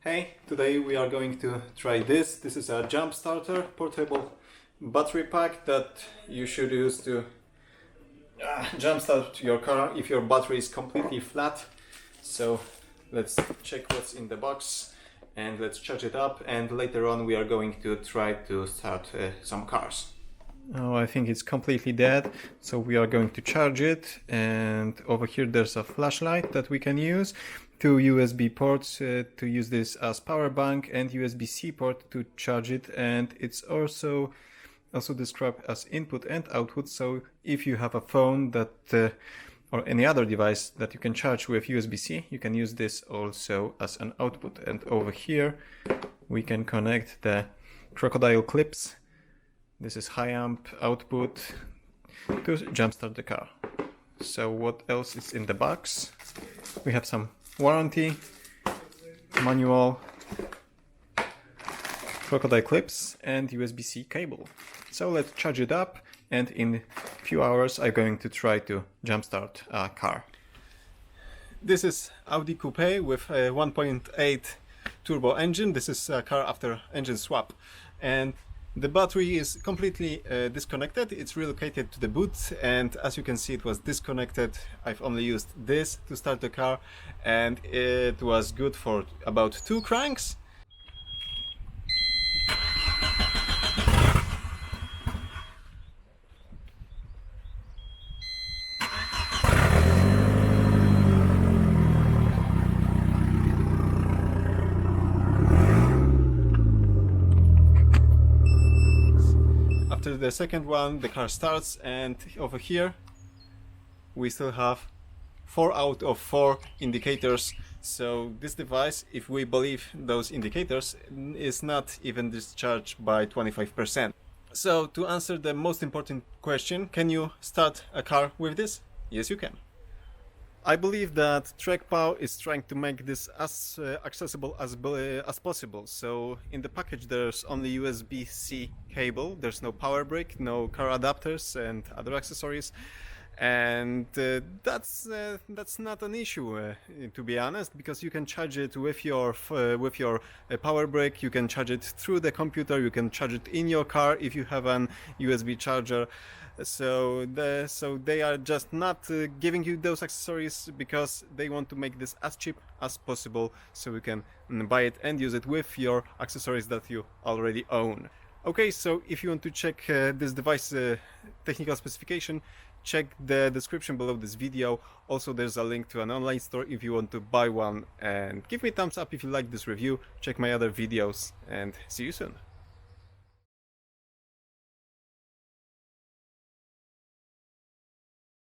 Hey, today we are going to try this. This is a jump starter portable battery pack that you should use to jumpstart your car if your battery is completely flat. So let's check what's in the box and let's charge it up, and later on we are going to try to start some cars. Oh, I think it's completely dead, so we are going to charge it, and over here there's a flashlight that we can use, two USB ports to use this as power bank, and USB-C port to charge it, and it's also described as input and output. So if you have a phone that or any other device that you can charge with USB-C, you can use this also as an output. And over here we can connect the crocodile clips. This is high amp output to jumpstart the car. So what else is in the box? We have some warranty, manual, crocodile clips, and USB-C cable. So let's charge it up, and in a few hours I'm going to try to jumpstart a car. This is Audi Coupe with a 1.8 turbo engine. This is a car after engine swap, and the battery is completely disconnected. It's relocated to the boot, and as you can see, it was disconnected. I've only used this to start the car, and it was good for about 2 cranks. After the second one, the car starts, and over here we still have 4 out of 4 indicators. So this device, if we believe those indicators, is not even discharged by 25%. So to answer the most important question, can you start a car with this? Yes, you can. I believe that TrekPow is trying to make this as accessible as possible. So in the package there's only USB-C cable, there's no power brick, no car adapters and other accessories, and that's not an issue, to be honest, because you can charge it with your power brick, you can charge it through the computer, you can charge it in your car if you have an USB charger. So they are just not giving you those accessories because they want to make this as cheap as possible, so you can buy it and use it with your accessories that you already own. Okay, so if you want to check this device technical specification, check the description below this video. Also, there's a link to an online store if you want to buy one, and give me a thumbs up if you like this review. Check my other videos, and see you soon.